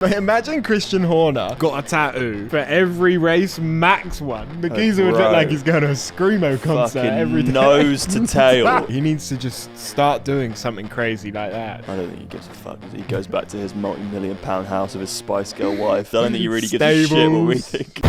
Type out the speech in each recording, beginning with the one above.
But imagine Christian Horner got a tattoo for every race, Max won. The geezer would look like he's going to a Screamo concert every day. Nose to tail. He needs to just start doing something crazy like that. I don't think he gives a fuck. He goes back to his multi-million-pound house with his Spice Girl wife. I don't think he really gives a shit what we think.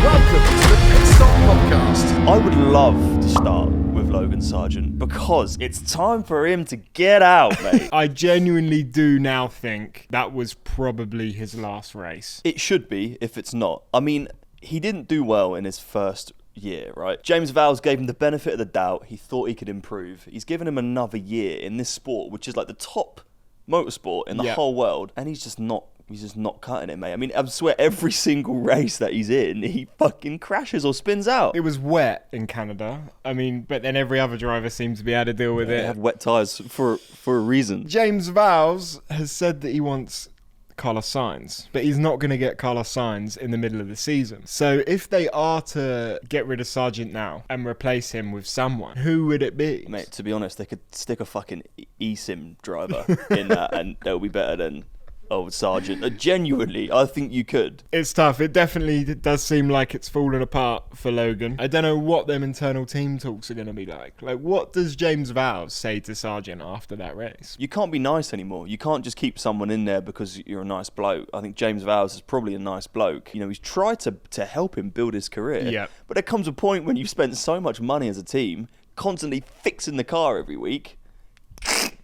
Welcome to the Pitstop podcast. I would love to start with Logan Sargeant because it's time for him to get out, mate. I genuinely do now think that was probably his last race. It should be if it's not. I mean, he didn't do well in his first year, right? James Vowles gave him the benefit of the doubt. He thought he could improve. He's given him another year in this sport, which is like the top motorsport in the whole world, and he's just not cutting it, mate. I mean, I swear every single race that he's in, he fucking crashes or spins out. It was wet in Canada. I mean, but then every other driver seems to be able to deal with it. They have wet tyres for a reason. James Vowles has said that he wants Carlos Sainz, but he's not going to get Carlos Sainz in the middle of the season. So if they are to get rid of Sargeant now and replace him with someone, who would it be? Mate, to be honest, they could stick a fucking eSIM driver in that and they'll be better than old Sargeant. Genuinely, I think you could. It's tough. It definitely does seem like it's fallen apart for Logan. I don't know what them internal team talks are going to be like. Like, what does James Vowles say to Sargeant after that race? You can't be nice anymore. You can't just keep someone in there because you're a nice bloke. I think James Vowles is probably a nice bloke. You know, he's tried to help him build his career. Yeah. But there comes a point when you've spent so much money as a team, constantly fixing the car every week.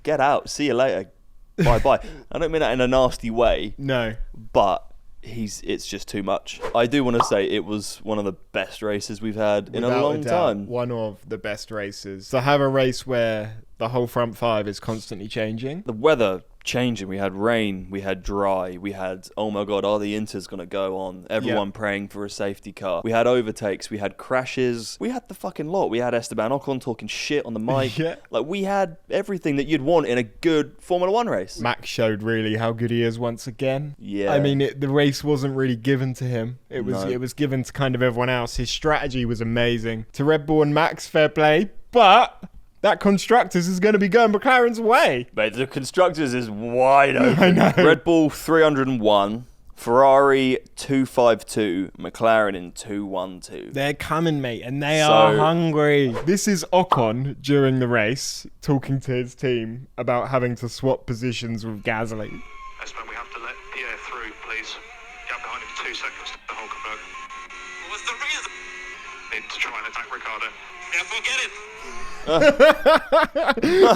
Get out. See you later. Bye. I don't mean that in a nasty way. No. But it's just too much. I do want to say it was one of the best races we've had in a long time. One of the best races. To have a race where the whole front five is constantly changing. The weather changing. We had rain, we had dry, we had, oh my God, are the Inters going to go on? Everyone praying for a safety car. We had overtakes, we had crashes. We had the fucking lot. We had Esteban Ocon talking shit on the mic. Like, we had everything that you'd want in a good Formula One race. Max showed really how good he is once again. Yeah. I mean, the race wasn't really given to him. It was given to kind of everyone else. His strategy was amazing. To Red Bull and Max, fair play. But that Constructors is going to be going McLaren's way. Mate, the Constructors is wide open. I know. Red Bull 301, Ferrari 252, McLaren in 212. They're coming, mate, and they are hungry. This is Ocon during the race talking to his team about having to swap positions with Gasly. Esteban, we have to let Pierre through, please. Gap behind him for 2 seconds to Hulkenberg. What was the reason? Need to try and attack Ricardo. Yeah, forget it.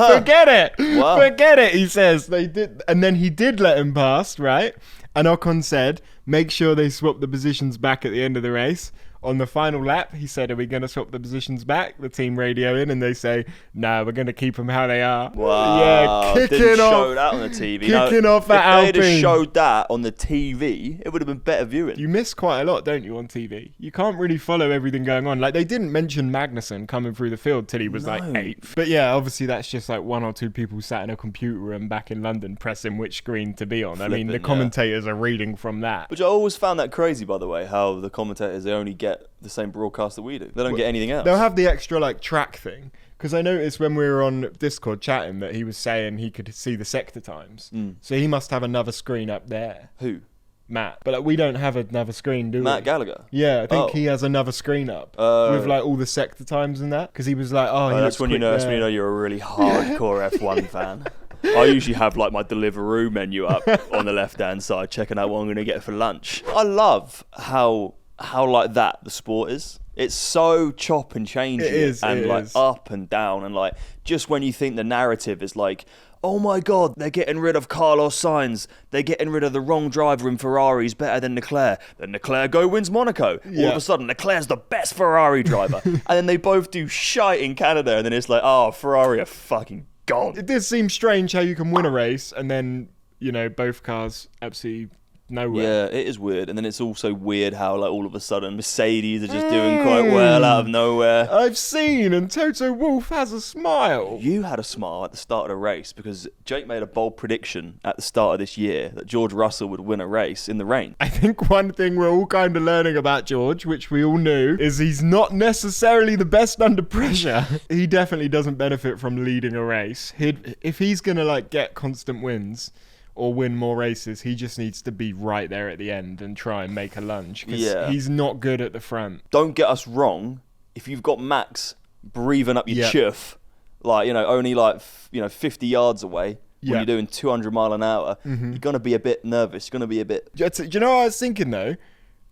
Forget it. Wow. Forget it, he says. They did, and then he did let him pass, right? And Ocon said, make sure they swap the positions back at the end of the race. On the final lap, he said, are we going to swap the positions back? The team radio in, and they say, no, we're going to keep them how they are. Wow. Yeah, Didn't show that on the TV. Kicking off that Alpine. If they'd have Alpine. showed that on the TV, it would have been better viewing. You miss quite a lot, don't you, on TV? You can't really follow everything going on. Like, they didn't mention Magnussen coming through the field till he was like 8th. But yeah, obviously that's just like one or two people sat in a computer room back in London pressing which screen to be on. I mean, the commentators are reading from that. Which I always found that crazy, by the way, how the commentators, they only get the same broadcast that we do. They don't get anything else. They'll have the extra like track thing. Because I noticed when we were on Discord chatting that he was saying he could see the sector times. So he must have another screen up there. Who? Matt. But like, we don't have another screen, do we? Matt Gallagher? Yeah, I think he has another screen up with like all the sector times and that. Because he was like, that's when you know you're a really hardcore F1 fan. I usually have like my Deliveroo menu up on the left-hand side, checking out what I'm going to get for lunch. I love how like that the sport is. It's so chop and changing and up and down, and like just when you think the narrative is like, oh my God, they're getting rid of Carlos Sainz, they're getting rid of the wrong driver in Ferraris better than Leclerc. Then Leclerc wins Monaco. All of a sudden, Leclerc's the best Ferrari driver, and then they both do shite in Canada, and then it's like, oh, Ferrari are fucking gone. It did seem strange how you can win a race and then, you know, both cars absolutely nowhere. Yeah, it is weird. And then it's also weird how like all of a sudden Mercedes are just doing quite well out of nowhere. I've seen, and Toto Wolff has a smile. You had a smile at the start of the race because Jake made a bold prediction at the start of this year that George Russell would win a race in the rain. I think one thing we're all kind of learning about George, which we all knew, is he's not necessarily the best under pressure. He definitely doesn't benefit from leading a race. If he's going to like get constant wins or win more races, he just needs to be right there at the end and try and make a lunge because he's not good at the front. Don't get us wrong. If you've got Max breathing up your chuff, like, you know, only like, 50 yards away, when you're doing 200 mile an hour, you're going to be a bit nervous. You're going to be a bit... Do you know what I was thinking, though?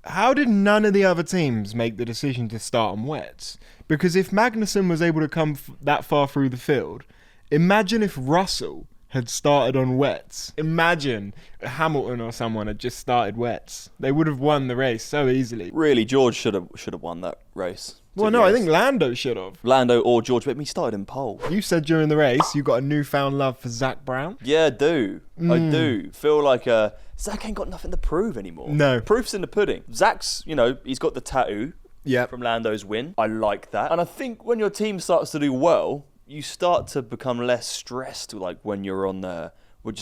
How did none of the other teams make the decision to start on wets? Because if Magnussen was able to come that far through the field, imagine if Russell had started on wets. Imagine Hamilton or someone had just started wets. They would have won the race so easily. Really, George should have won that race. Well, no, I think Lando should have. Lando or George, but he started in pole. You said during the race you got a newfound love for Zak Brown. Yeah, I do. I do. Feel like Zak ain't got nothing to prove anymore. No. Proof's in the pudding. Zak's, he's got the tattoo from Lando's win. I like that. And I think when your team starts to do well, you start to become less stressed, like when you're on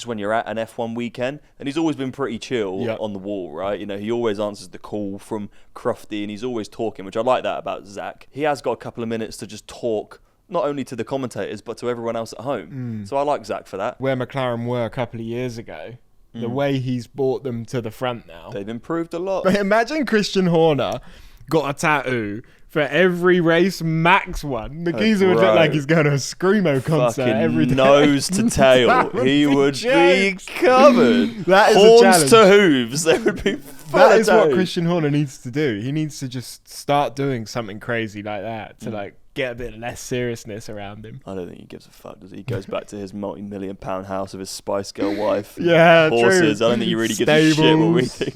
when you're at an F1 weekend. And he's always been pretty chill on the wall, right? He always answers the call from Crufty and he's always talking, which I like that about Zak. He has got a couple of minutes to just talk, not only to the commentators, but to everyone else at home. So I like Zak for that. Where McLaren were a couple of years ago, the way he's brought them to the front now. They've improved a lot. But imagine Christian Horner got a tattoo for every race Max won. The geezer would look like he's going to a Screamo concert every day. Nose to tail. He would be covered. That is Horns a challenge. to hooves. They would be full That of is what toes. Christian Horner needs to do. He needs to just start doing something crazy like that to like get a bit less seriousness around him. I don't think he gives a fuck, does he? He goes back to his multi-million-pound house with his Spice Girl wife. Yeah, horses. true. I don't think he really gives a shit what we think.